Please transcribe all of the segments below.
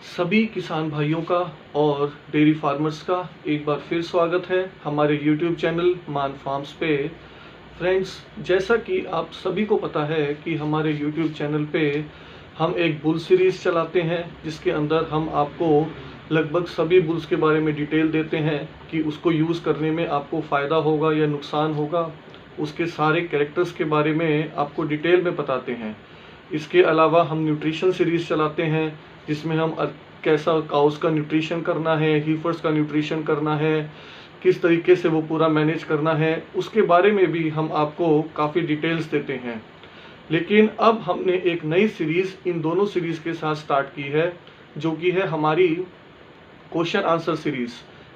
सभी किसान भाइयों का और डेयरी फार्मर्स का एक बार फिर स्वागत है हमारे YouTube चैनल मान फार्म्स पे। फ्रेंड्स, जैसा कि आप सभी को पता है कि हमारे YouTube चैनल पे हम एक बुल सीरीज़ चलाते हैं जिसके अंदर हम आपको लगभग सभी बुल्स के बारे में डिटेल देते हैं कि उसको यूज़ करने में आपको फ़ायदा होगा या नुकसान होगा। उसके सारे कैरेक्टर्स के बारे में आपको डिटेल में बताते हैं। इसके अलावा हम न्यूट्रिशन सीरीज़ चलाते हैं जिसमें हम कैसा काउस का न्यूट्रिशन करना है, हीफर्स का न्यूट्रिशन करना है, किस तरीके से वो पूरा मैनेज करना है, उसके बारे में भी हम आपको काफ़ी डिटेल्स देते हैं। लेकिन अब हमने एक नई सीरीज़ इन दोनों सीरीज़ के साथ स्टार्ट की है जो कि है हमारी क्वेश्चन आंसर सीरीज़,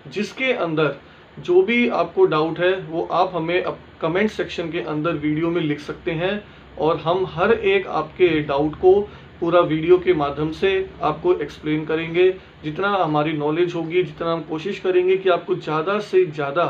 जिसके अंदर जो भी आपको डाउट है वो आप हमें कमेंट सेक्शन के अंदर वीडियो में लिख सकते हैं और हम हर एक आपके डाउट को पूरा वीडियो के माध्यम से आपको एक्सप्लेन करेंगे। जितना हमारी नॉलेज होगी, जितना हम कोशिश करेंगे कि आपको ज़्यादा से ज़्यादा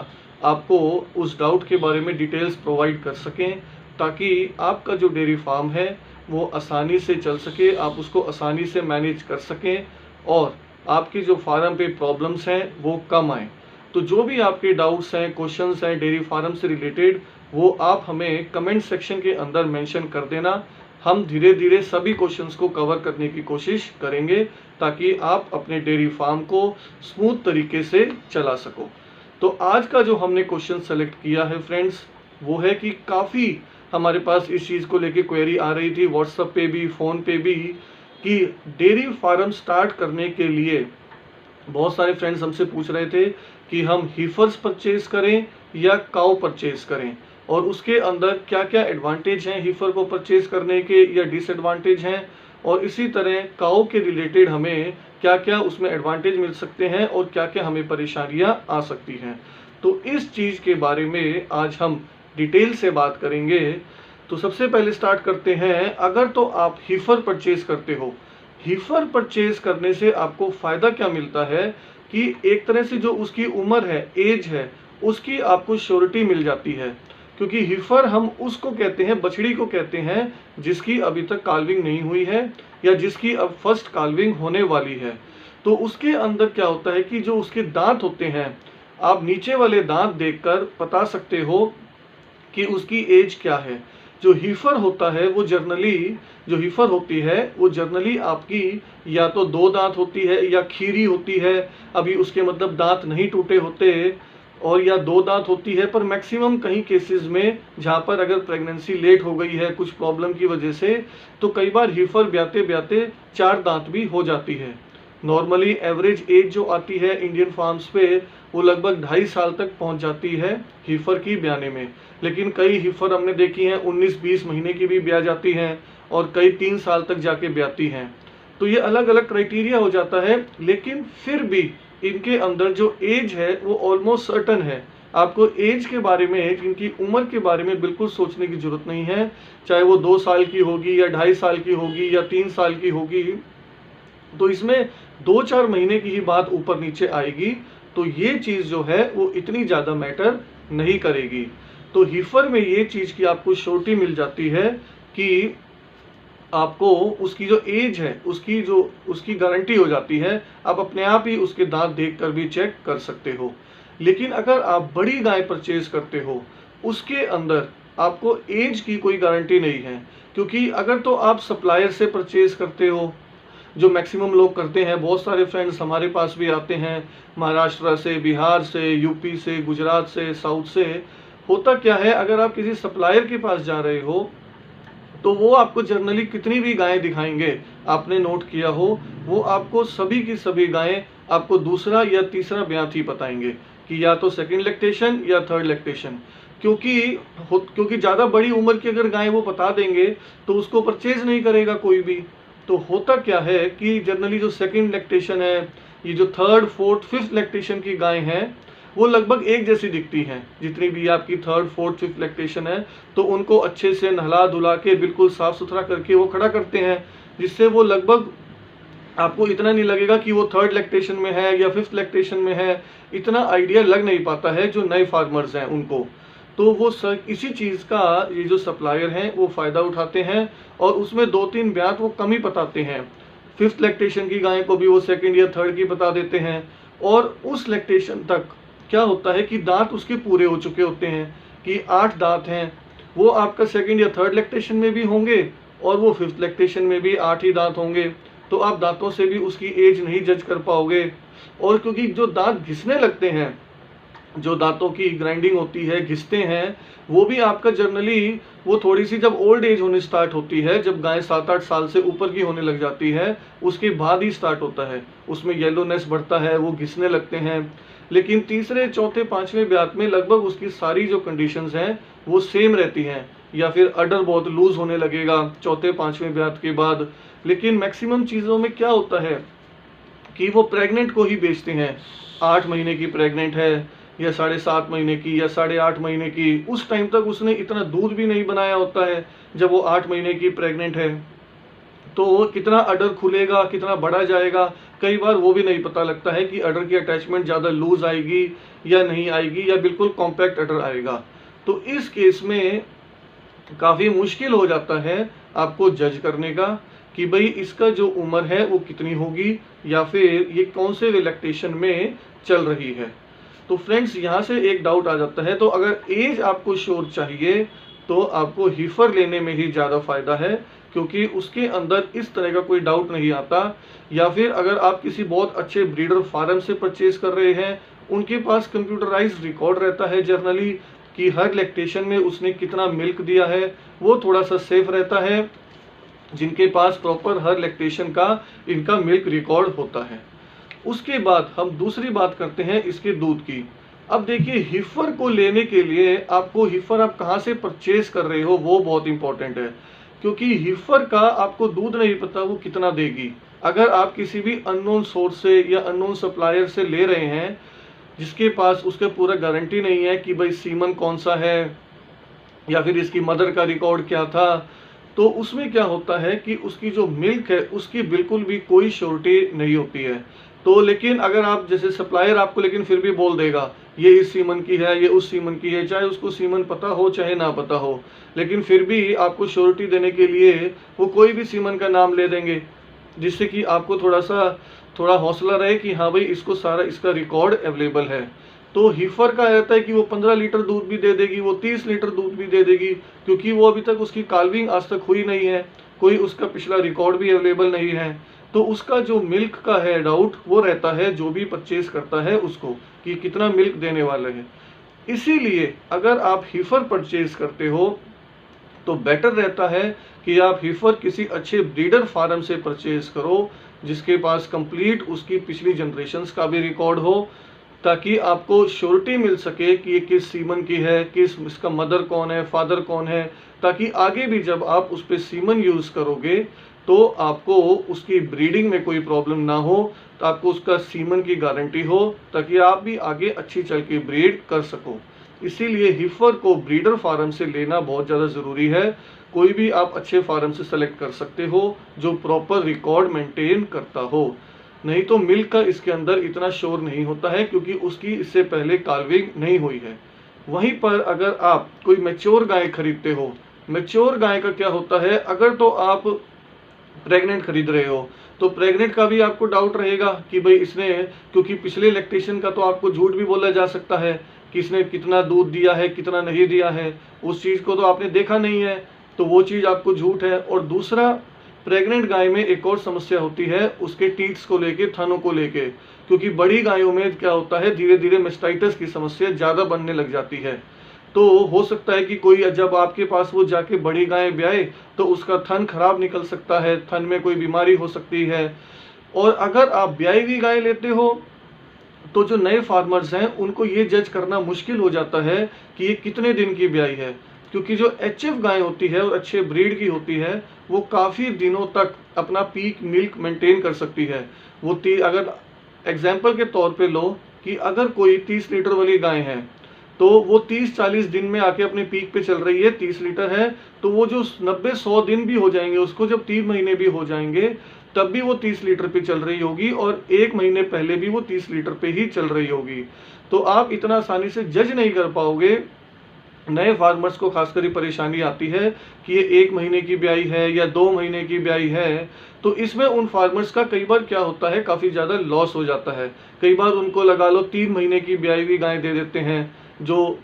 आपको उस डाउट के बारे में डिटेल्स प्रोवाइड कर सकें, ताकि आपका जो डेयरी फार्म है वो आसानी से चल सके, आप उसको आसानी से मैनेज कर सकें और आपकी जो फार्म पे प्रॉब्लम्स हैं वो कम आएँ। तो जो भी आपके डाउट्स हैं, क्वेश्चंस हैं डेयरी फार्म से रिलेटेड, वो आप हमें कमेंट सेक्शन के अंदर मेंशन कर देना। हम धीरे धीरे सभी क्वेश्चंस को कवर करने की कोशिश करेंगे ताकि आप अपने डेयरी फार्म को स्मूथ तरीके से चला सको। तो आज का जो हमने क्वेश्चन सेलेक्ट किया है फ्रेंड्स, वो है कि काफ़ी हमारे पास इस चीज़ को लेके क्वेरी आ रही थी व्हाट्सएप पे भी, फ़ोन पे भी, कि डेयरी फार्म स्टार्ट करने के लिए बहुत सारे फ्रेंड्स हमसे पूछ रहे थे कि हम हीफर्स परचेज करें या काऊ परचेज करें, और उसके अंदर क्या क्या एडवांटेज हैं हीफर को परचेज करने के या डिसएडवांटेज हैं, और इसी तरह काऊ के रिलेटेड हमें क्या क्या उसमें एडवांटेज मिल सकते हैं और क्या क्या हमें परेशानियां आ सकती हैं। तो इस चीज़ के बारे में आज हम डिटेल से बात करेंगे। तो सबसे पहले स्टार्ट करते हैं। अगर तो आप हीफर परचेज करते हो, हीफर परचेज करने से आपको फ़ायदा क्या मिलता है कि एक तरह से जो उसकी उम्र है, एज है, उसकी आपको श्योरिटी मिल जाती है। क्योंकि हीफर हम उसको कहते हैं, बछड़ी को कहते हैं जिसकी अभी तक काल्विंग नहीं हुई है या जिसकी अब फर्स्ट काल्विंग होने वाली है। तो उसके अंदर क्या होता है कि जो उसके दांत होते हैं, आप नीचे वाले दांत देखकर बता सकते हो कि उसकी एज क्या है। जो हीफर होता है वो जर्नली, जो हीफर होती है वो जर्नली आपकी या तो दो दांत होती है या खीरी होती है, अभी उसके मतलब दांत नहीं टूटे होते, और या दो दांत होती है। पर मैक्सिमम कहीं केसेस में जहाँ पर अगर प्रेगनेंसी लेट हो गई है कुछ प्रॉब्लम की वजह से, तो कई बार हीफर ब्याते ब्याते चार दांत भी हो जाती है। नॉर्मली एवरेज एज जो आती है इंडियन फार्म्स पे वो लगभग 2.5 साल तक पहुंच जाती है हीफर की ब्याने में। लेकिन कई हीफर हमने देखी हैं 19-20 महीने की भी ब्या जाती हैं और कई 3 साल तक जाके ब्याती हैं। तो ये अलग अलग क्राइटेरिया हो जाता है, लेकिन फिर भी इनके अंदर जो एज है वो ऑलमोस्ट सर्टन है। आपको एज के बारे में, इनकी उम्र के बारे में बिल्कुल सोचने की जरूरत नहीं है, चाहे वो 2 साल की होगी या 2.5 साल की होगी या 3 साल की होगी। तो इसमें 2-4 महीने की ही बात ऊपर नीचे आएगी, तो ये चीज़ जो है वो इतनी ज़्यादा मैटर नहीं करेगी। तो हीफर में ये चीज़ की आपको श्योरिटी मिल जाती है कि आपको उसकी जो एज है उसकी गारंटी हो जाती है। आप अपने आप ही उसके दांत देखकर भी चेक कर सकते हो। लेकिन अगर आप बड़ी गाय परचेज करते हो, उसके अंदर आपको एज की कोई गारंटी नहीं है। क्योंकि अगर तो आप सप्लायर से परचेज करते हो, जो मैक्सिमम लोग करते हैं, बहुत सारे फ्रेंड्स हमारे पास भी आते हैं महाराष्ट्र से, बिहार से, यूपी से, गुजरात से, साउथ से। होता क्या है, अगर आप किसी सप्लायर के पास जा रहे हो तो वो आपको जनरली कितनी भी गायें दिखाएंगे, आपने नोट किया हो, वो आपको सभी की सभी गायें आपको दूसरा या तीसरा ब्यात ही बताएंगे कि या तो सेकंड लैक्टेशन या थर्ड लैक्टेशन। क्योंकि ज़्यादा बड़ी उम्र की अगर गायें वो बता देंगे तो उसको परचेज नहीं करेगा कोई भी। तो होता क्या है कि जनरली जो सेकंड लैक्टेशन है, ये जो थर्ड, फोर्थ, फिफ्थ लैक्टेशन की गायें हैं, वो लगभग एक जैसी दिखती हैं। जितनी भी आपकी थर्ड, फोर्थ, फिफ्थ लैक्टेशन है, तो उनको अच्छे से नहला धुला के बिल्कुल साफ सुथरा करके वो खड़ा करते हैं, जिससे वो लगभग आपको इतना नहीं लगेगा कि वो थर्ड लैक्टेशन में है या फिफ्थ लैक्टेशन में है। इतना आइडिया लग नहीं पाता है जो नए फार्मर्स हैं उनको। तो वो इसी चीज़ का ये जो सप्लायर हैं वो फ़ायदा उठाते हैं और उसमें 2-3 ब्यात वो कम ही बताते हैं। 5th लैक्टेशन की गाय को भी वो 2nd या 3rd की बता देते हैं। और उस लैक्टेशन तक क्या होता है कि दांत उसके पूरे हो चुके होते हैं, कि 8 दांत हैं, वो आपका 2nd या 3rd लैक्टेशन में भी होंगे और वो 5th लैक्टेशन में भी 8 ही दांत होंगे। तो आप दांतों से भी उसकी एज नहीं जज कर पाओगे। और क्योंकि जो दांत घिसने लगते हैं, जो दांतों की ग्राइंडिंग होती है, घिसते हैं, वो भी आपका जनरली वो थोड़ी सी जब ओल्ड एज होनी स्टार्ट होती है, जब गाय 7-8 साल से ऊपर की होने लग जाती है, उसके बाद ही स्टार्ट होता है। उसमें येलोनेस बढ़ता है, वो घिसने लगते हैं। लेकिन तीसरे, चौथे, 5वें ब्यात में लगभग उसकी सारी जो कंडीशंस हैं वो सेम रहती हैं। या फिर अडर बहुत लूज होने लगेगा चौथे 5वें ब्यात के बाद। लेकिन मैक्सिमम चीज़ों में क्या होता है कि वो प्रेग्नेंट को ही बेचते हैं। 8 महीने की प्रेग्नेंट है या 7.5 महीने की या 8.5 महीने की, उस टाइम तक उसने इतना दूध भी नहीं बनाया होता है। जब वो 8 महीने की प्रेग्नेंट है तो कितना अडर खुलेगा, कितना बड़ा जाएगा, कई बार वो भी नहीं पता लगता है कि अडर की अटैचमेंट ज़्यादा लूज आएगी या नहीं आएगी, या बिल्कुल कॉम्पैक्ट अडर आएगा। तो इस केस में काफ़ी मुश्किल हो जाता है आपको जज करने का कि भाई इसका जो उम्र है वो कितनी होगी, या फिर ये कौन से लैक्टेशन में चल रही है। तो फ्रेंड्स, यहाँ से एक डाउट आ जाता है। तो अगर एज आपको श्योर चाहिए तो आपको हीफर लेने में ही ज़्यादा फ़ायदा है, क्योंकि उसके अंदर इस तरह का कोई डाउट नहीं आता। या फिर अगर आप किसी बहुत अच्छे ब्रीडर फार्म से परचेज कर रहे हैं, उनके पास कंप्यूटराइज्ड रिकॉर्ड रहता है जनरली कि हर लैक्टेशन में उसने कितना मिल्क दिया है, वो थोड़ा सा सेफ रहता है जिनके पास प्रॉपर हर लैक्टेशन का इनका मिल्क रिकॉर्ड होता है। उसके बाद हम दूसरी बात करते हैं इसके दूध की। अब देखिए, हीफर को लेने के लिए आपको हीफर आप कहाँ से परचेज कर रहे हो वो बहुत इंपॉर्टेंट है, क्योंकि हीफर का आपको दूध नहीं पता वो कितना देगी। अगर आप किसी भी अननोन सोर्स से या अननोन सप्लायर से ले रहे हैं जिसके पास उसका पूरा गारंटी नहीं है कि भाई सीमन कौन सा है या फिर इसकी मदर का रिकॉर्ड क्या था, तो उसमें क्या होता है कि उसकी जो मिल्क है उसकी बिल्कुल भी कोई श्योरिटी नहीं होती है। तो लेकिन अगर आप जैसे सप्लायर आपको लेकिन फिर भी बोल देगा ये इस सीमन की है, ये उस सीमन की है, चाहे उसको सीमन पता हो चाहे ना पता हो, लेकिन फिर भी आपको श्योरिटी देने के लिए वो कोई भी सीमन का नाम ले देंगे, जिससे कि आपको थोड़ा हौसला रहे कि हाँ भाई इसको सारा इसका रिकॉर्ड अवेलेबल है। तो हीफर का रहता है कि वो 15 लीटर दूध भी दे देगी, वो 30 लीटर दूध भी दे देगी, क्योंकि वो अभी तक उसकी काल्विंग आज तक हुई नहीं है, कोई उसका पिछला रिकॉर्ड भी अवेलेबल नहीं है। तो उसका जो मिल्क का है डाउट वो रहता है जो भी परचेज करता है उसको, कि कितना मिल्क देने वाले हैं। इसीलिए अगर आप हीफर परचेज करते हो तो बेटर रहता है कि आप हीफर किसी अच्छे ब्रीडर फार्म से परचेज करो जिसके पास कंप्लीट उसकी पिछली जनरेशन्स का भी रिकॉर्ड हो, ताकि आपको श्योरिटी मिल सके कि ये किस सीमन की है, किस इसका मदर कौन है, फादर कौन है, ताकि आगे भी जब आप उस पर सीमन यूज़ करोगे तो आपको उसकी ब्रीडिंग में कोई प्रॉब्लम ना हो, तो आपको उसका सीमन की गारंटी हो, ताकि आप भी आगे अच्छी चल के ब्रीड कर सको। इसीलिए हीफर को ब्रीडर फार्म से लेना बहुत ज़्यादा ज़रूरी है। कोई भी आप अच्छे फार्म से सेलेक्ट कर सकते हो जो प्रॉपर रिकॉर्ड मेंटेन करता हो, नहीं तो मिल्क का इसके अंदर इतना श्योर नहीं होता है क्योंकि उसकी इससे पहले काल्विंग नहीं हुई है। वहीं पर अगर आप कोई मैच्योर गाय खरीदते हो, मैच्योर गाय का क्या होता है, अगर तो आप प्रेग्नेंट खरीद रहे हो तो प्रेग्नेंट का भी आपको डाउट रहेगा कि भाई इसने, क्योंकि पिछले लैक्टेशन का तो आपको झूठ भी बोला जा सकता है कि इसने कितना दूध दिया है कितना नहीं दिया है, उस चीज़ को तो आपने देखा नहीं है, तो वो चीज़ आपको झूठ है। और दूसरा, प्रेग्नेंट गाय में एक और समस्या होती है उसके टीथ्स को लेके, थनों को लेके, क्योंकि बड़ी गायों में क्या होता है धीरे धीरे मेस्टाइटिस की समस्या ज़्यादा बनने लग जाती है। तो हो सकता है कि कोई जब आपके पास वो जाके बड़ी गाय ब्याए तो उसका थन खराब निकल सकता है, थन में कोई बीमारी हो सकती है। और अगर आप ब्याई हुई गाय लेते हो तो जो नए फार्मर्स हैं उनको ये जज करना मुश्किल हो जाता है कि ये कितने दिन की ब्याई है, क्योंकि जो एचएफ गाय होती है और अच्छे ब्रीड की होती है वो काफ़ी दिनों तक अपना पीक मिल्क मेंटेन कर सकती है। वो अगर एग्जाम्पल के तौर पे लो कि अगर कोई 30 लीटर वाली गाय है तो वो 30-40 दिन में आके अपने पीक पे चल रही है, 30 लीटर है, तो वो जो 90-100 दिन भी हो जाएंगे उसको, जब 3 महीने भी हो जाएंगे तब भी वो 30 लीटर पे चल रही होगी, और 1 महीने पहले भी वो 30 लीटर पे ही चल रही होगी। तो आप इतना आसानी से जज नहीं कर पाओगे नए फार्मर्स को खासकर ये परेशानी आती है कि ये 1 महीने की ब्याई है या 2 महीने की ब्याई है, तो इसमें उन फार्मर्स का कई बार क्या होता है, काफ़ी ज़्यादा लॉस हो जाता है। कई बार उनको लगा लो 3 महीने की ब्याई हुई गाय दे देते हैं जो,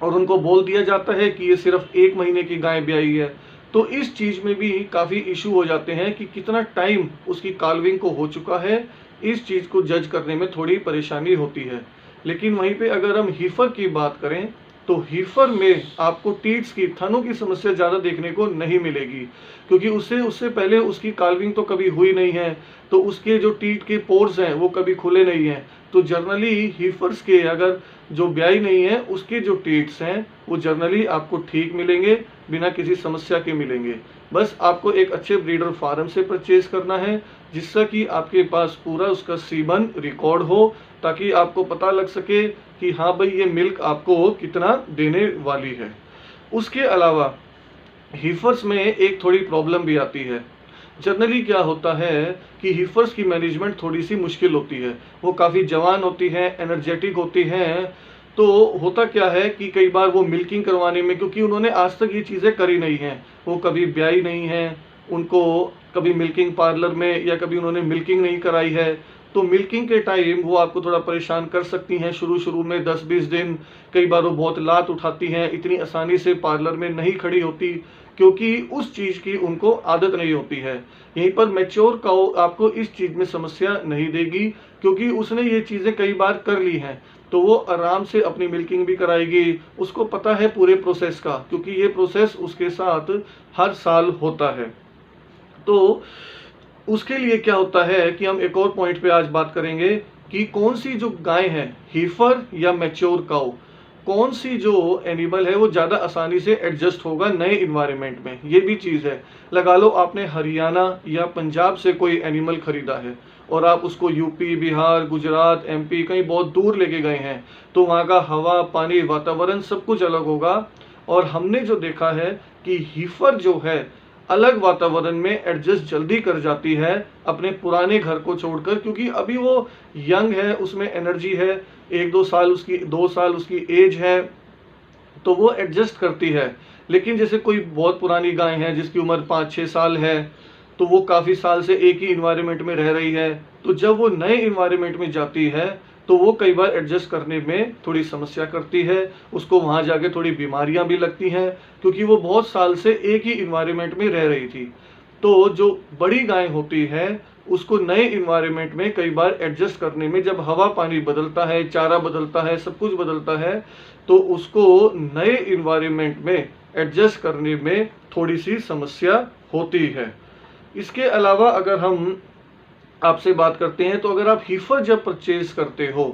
और उनको बोल दिया जाता है कि ये सिर्फ 1 महीने की गाय ब्याई है। तो इस चीज़ में भी काफ़ी इशू हो जाते हैं कि कितना टाइम उसकी काल्विंग को हो चुका है, इस चीज़ को जज करने में थोड़ी परेशानी होती है। लेकिन वहीं पे अगर हम हीफर की बात करें तो हीफर में आपको टीट्स की, थनों की समस्या ज़्यादा देखने को नहीं मिलेगी, क्योंकि उससे उससे पहले उसकी काल्विंग तो कभी हुई नहीं है, तो उसके जो टीट के पोर्स हैं वो कभी खुले नहीं हैं। तो जर्नली हीफर्स के अगर जो ब्याई नहीं है उसके जो टीट्स हैं वो जर्नली आपको ठीक मिलेंगे, बिना किसी समस्या के मिलेंगे। बस आपको एक अच्छे ब्रीडर फार्म से परचेज करना है, जिससे कि आपके पास पूरा उसका सीमन रिकॉर्ड हो, ताकि आपको पता लग सके कि हाँ भाई ये मिल्क आपको कितना देने वाली है। उसके अलावा हीफर्स में एक थोड़ी प्रॉब्लम भी आती है। जनरली क्या होता है कि हीफर्स की मैनेजमेंट थोड़ी सी मुश्किल होती है। वो काफ़ी जवान होती हैं, एनर्जेटिक होती हैं, तो होता क्या है कि कई बार वो मिल्किंग करवाने में, क्योंकि उन्होंने आज तक ये चीज़ें करी नहीं हैं, वो कभी ब्याई नहीं है, उनको कभी मिल्किंग पार्लर में या कभी उन्होंने मिल्किंग नहीं कराई है, तो मिल्किंग के टाइम वो आपको थोड़ा परेशान कर सकती हैं। शुरू शुरू में 10-20 दिन कई बार वो बहुत लात उठाती हैं, इतनी आसानी से पार्लर में नहीं खड़ी होती, क्योंकि उस चीज़ की उनको आदत नहीं होती है। यहीं पर मैच्योर काऊ आपको इस चीज़ में समस्या नहीं देगी, क्योंकि उसने ये चीज़ें कई बार कर ली हैं, तो वो आराम से अपनी मिल्किंग भी कराएगी। उसको पता है पूरे प्रोसेस का, क्योंकि ये प्रोसेस उसके साथ हर साल होता है। तो उसके लिए क्या होता है कि हम एक और पॉइंट पे आज बात करेंगे कि कौन सी जो गाय है, हीफर या मैच्योर काऊ, कौन सी जो एनिमल है वो ज़्यादा आसानी से एडजस्ट होगा नए इन्वायरमेंट में। ये भी चीज़ है, लगा लो आपने हरियाणा या पंजाब से कोई एनिमल खरीदा है और आप उसको यूपी, बिहार, गुजरात, एमपी कहीं बहुत दूर लेके गए हैं, तो वहाँ का हवा, पानी, वातावरण सब कुछ अलग होगा। और हमने जो देखा है कि हीफर जो है अलग वातावरण में एडजस्ट जल्दी कर जाती है अपने पुराने घर को छोड़कर, क्योंकि अभी वो यंग है, उसमें एनर्जी है, 1-2 साल उसकी 2 साल उसकी एज है, तो वो एडजस्ट करती है। लेकिन जैसे कोई बहुत पुरानी गाय है जिसकी उम्र 5-6 साल है, तो वो काफ़ी साल से एक ही इन्वायरमेंट में रह रही है, तो जब वो नए इन्वायरमेंट में जाती है तो वो कई बार एडजस्ट करने में थोड़ी समस्या करती है, उसको वहाँ जाके थोड़ी बीमारियाँ भी लगती हैं, क्योंकि वो बहुत साल से एक ही इन्वायरमेंट में रह रही थी। तो जो बड़ी गाय होती है उसको नए इन्वायरमेंट में कई बार एडजस्ट करने में, जब हवा पानी बदलता है, चारा बदलता है, सब कुछ बदलता है, तो उसको नए इन्वायरमेंट में एडजस्ट करने में थोड़ी सी समस्या होती है। इसके अलावा अगर हम आपसे बात करते हैं, तो अगर आप हीफर जब परचेज करते हो,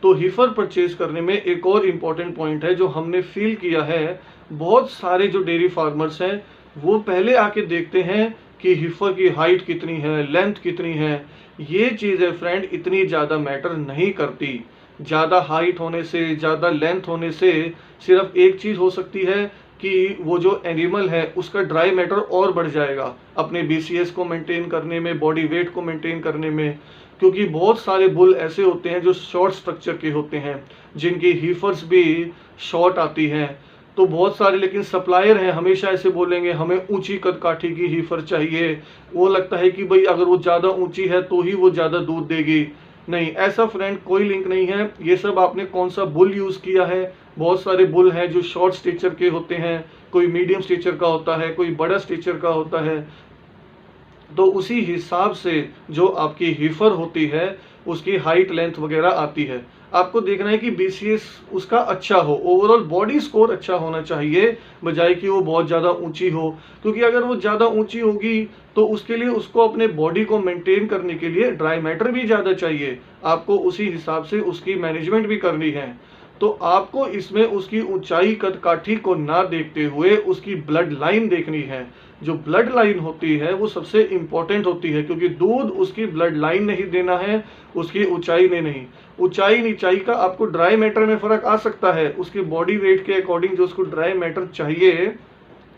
तो हीफर परचेज करने में एक और इम्पॉर्टेंट पॉइंट है जो हमने फील किया है। बहुत सारे जो डेयरी फार्मर्स हैं वो पहले आके देखते हैं कि हीफर की हाइट कितनी है, लेंथ कितनी है। ये चीज़ें फ्रेंड इतनी ज़्यादा मैटर नहीं करती। ज़्यादा हाइट होने से, ज़्यादा लेंथ होने से सिर्फ एक चीज़ हो सकती है कि वो जो एनिमल है उसका ड्राई मैटर और बढ़ जाएगा अपने BCS को मेंटेन करने में, बॉडी वेट को मेंटेन करने में। क्योंकि बहुत सारे बुल ऐसे होते हैं जो शॉर्ट स्ट्रक्चर के होते हैं, जिनकी हीफर्स भी शॉर्ट आती हैं। तो बहुत सारे लेकिन सप्लायर हैं, हमेशा ऐसे बोलेंगे हमें ऊंची कद काठी की हीफर चाहिए। वो लगता है कि भाई अगर वो ज़्यादा ऊंची है तो ही वो ज़्यादा दूध देगी। नहीं, ऐसा फ्रेंड कोई लिंक नहीं है। ये सब आपने कौन सा बुल यूज़ किया है। बहुत सारे बुल हैं जो शॉर्ट स्टेचर के होते हैं, कोई मीडियम स्टेचर का होता है, कोई बड़ा स्टेचर का होता है। तो उसी हिसाब से जो आपकी हीफर होती है उसकी हाइट, लेंथ वगैरह आती है। आपको देखना है कि BCS उसका अच्छा हो, ओवरऑल बॉडी स्कोर अच्छा होना चाहिए, बजाय कि वो बहुत ज़्यादा ऊंची हो। क्योंकि अगर वो ज़्यादा ऊंची होगी तो उसके लिए उसको अपने बॉडी को मेंटेन करने के लिए ड्राई मैटर भी ज़्यादा चाहिए। आपको उसी हिसाब से उसकी मैनेजमेंट भी करनी है। तो आपको इसमें उसकी ऊंचाई, कद काठी को ना देखते हुए उसकी ब्लड लाइन देखनी है। जो ब्लड लाइन होती है वो सबसे इम्पोर्टेंट होती है, क्योंकि दूध उसकी ब्लड लाइन नहीं देना है, उसकी ऊंचाई ने नहीं। ऊंचाई नीचाई का आपको ड्राई मैटर में फ़र्क आ सकता है, उसके बॉडी वेट के अकॉर्डिंग जो उसको ड्राई मैटर चाहिए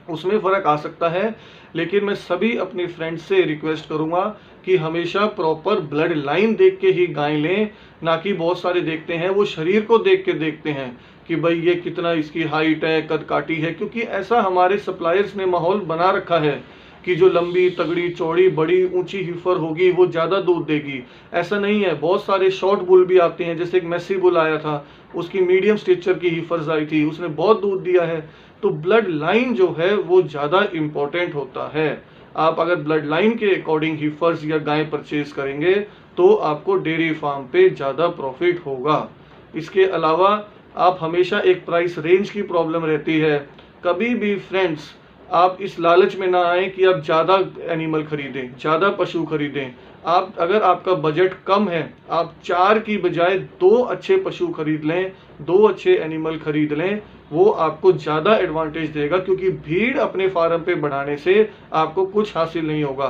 उसमें फ़र्क आ सकता है। लेकिन मैं सभी अपने फ्रेंड्स से रिक्वेस्ट करूंगा कि हमेशा प्रॉपर ब्लड लाइन देख के ही गाय लें, ना कि बहुत सारे देखते हैं वो शरीर को देख के देखते हैं कि भाई ये कितना इसकी हाइट है, कद काठी है, क्योंकि ऐसा हमारे सप्लायर्स ने माहौल बना रखा है कि जो लंबी तगड़ी चौड़ी बड़ी ऊंची हीफर होगी वो ज़्यादा दूध देगी। ऐसा नहीं है, बहुत सारे शॉर्ट बुल भी आते हैं, जैसे एक मैसी बुल आया था, उसकी मीडियम स्टेचर की हीफर्स आई थी, उसने बहुत दूध दिया है। तो ब्लड लाइन जो है वो ज़्यादा इम्पोर्टेंट होता है। आप अगर ब्लड लाइन के अकॉर्डिंग हीफर्स या गाय परचेज करेंगे तो आपको डेयरी फार्म पे ज़्यादा प्रॉफिट होगा। इसके अलावा आप हमेशा एक प्राइस रेंज की प्रॉब्लम रहती है। कभी भी फ्रेंड्स आप इस लालच में ना आए कि आप ज़्यादा एनिमल खरीदें, ज़्यादा पशु खरीदें। आप अगर आपका बजट कम है, आप 4 की बजाय 2 अच्छे पशु खरीद लें, 2 अच्छे एनिमल खरीद लें, वो आपको ज़्यादा एडवांटेज देगा। क्योंकि भीड़ अपने फार्म पे बढ़ाने से आपको कुछ हासिल नहीं होगा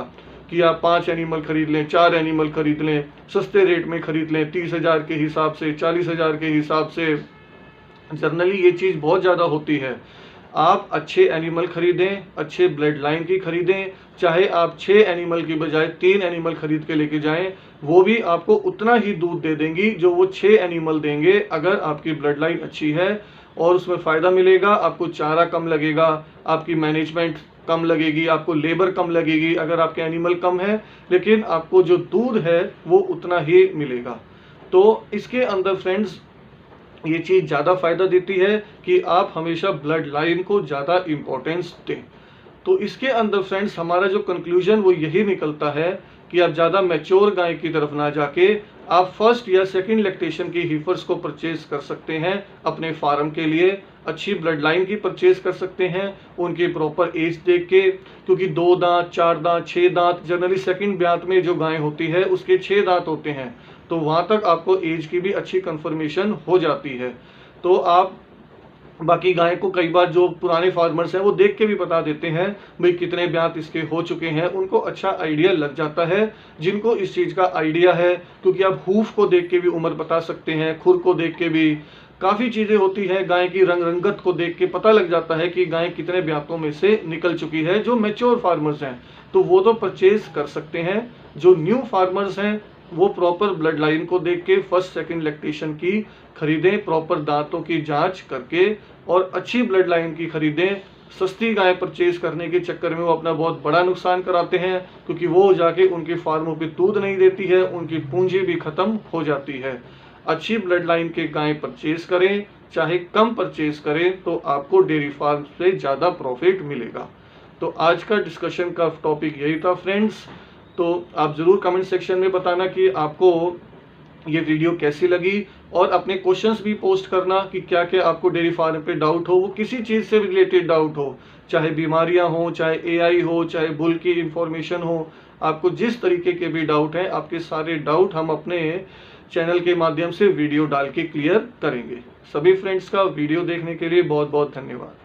कि आप 5 एनिमल खरीद लें, 4 एनिमल खरीद लें, सस्ते रेट में खरीद लें, 30,000 के हिसाब से, 40,000 के हिसाब से। जनरली ये चीज़ बहुत ज़्यादा होती है। आप अच्छे एनिमल खरीदें, अच्छे ब्लड लाइन की खरीदें, चाहे आप 6 एनिमल की बजाय 3 एनिमल खरीद के लेके जाएं, वो भी आपको उतना ही दूध दे देंगी जो वो 6 एनिमल देंगे, अगर आपकी ब्लड लाइन अच्छी है। और उसमें फ़ायदा मिलेगा, आपको चारा कम लगेगा, आपकी मैनेजमेंट कम लगेगी, आपको लेबर कम लगेगी अगर आपके एनिमल कम है, लेकिन आपको जो दूध है वो उतना ही मिलेगा। तो इसके अंदर फ्रेंड्स ये चीज़ ज़्यादा फायदा देती है कि आप हमेशा ब्लड लाइन को ज़्यादा इम्पोर्टेंस दें। तो इसके अंदर फ्रेंड्स हमारा जो कंक्लूजन वो यही निकलता है कि आप ज़्यादा मैच्योर गाय की तरफ ना जाके आप फर्स्ट या सेकंड लैक्टेशन की हीफर्स को परचेज कर सकते हैं अपने फार्म के लिए। अच्छी ब्लड लाइन की परचेज कर सकते हैं उनकी प्रॉपर एज देख के, क्योंकि 2 दांत, 4 दांत, 6 दांत, जनरली सेकंड ब्यात में जो गाय होती है उसके 6 दांत होते हैं। तो वहाँ तक आपको एज की भी अच्छी कंफर्मेशन हो जाती है। तो आप बाकी गाय को कई बार जो पुराने फार्मर्स हैं वो देख के भी बता देते हैं भाई कितने ब्यात इसके हो चुके हैं, उनको अच्छा आइडिया लग जाता है जिनको इस चीज़ का आइडिया है। क्योंकि आप हूफ को देख के भी उम्र बता सकते हैं, खुर को देख के भी काफ़ी चीज़ें होती हैं, गाय की रंग रंगत को देख के पता लग जाता है कि गाय कितने ब्यातों में से निकल चुकी है। जो मैच्योर फार्मर्स हैं तो वो तो परचेज कर सकते हैं, जो न्यू फार्मर्स हैं वो प्रॉपर ब्लड लाइन को देख के फर्स्ट सेकंड लैक्टेशन की खरीदें, प्रॉपर दांतों की जांच करके, और अच्छी ब्लड लाइन की खरीदें। सस्ती गाय परचेज करने के चक्कर में वो अपना बहुत बड़ा नुकसान कराते हैं, क्योंकि वो जाके उनके फार्मों पे दूध नहीं देती है, उनकी पूंजी भी खत्म हो जाती है। अच्छी ब्लड लाइन के गाय परचेज करें, चाहे कम परचेज करें, तो आपको डेयरी फार्म से ज़्यादा प्रॉफिट मिलेगा। तो आज का डिस्कशन का टॉपिक यही था फ्रेंड्स। तो आप ज़रूर कमेंट सेक्शन में बताना कि आपको ये वीडियो कैसी लगी, और अपने क्वेश्चंस भी पोस्ट करना कि क्या क्या आपको डेयरी फार्म पे डाउट हो, वो किसी चीज़ से रिलेटेड डाउट हो, चाहे बीमारियां हो, चाहे एआई हो, चाहे बुल की इंफॉर्मेशन हो। आपको जिस तरीके के भी डाउट हैं, आपके सारे डाउट हम अपने चैनल के माध्यम से वीडियो डाल के क्लियर करेंगे। सभी फ्रेंड्स का वीडियो देखने के लिए बहुत बहुत धन्यवाद।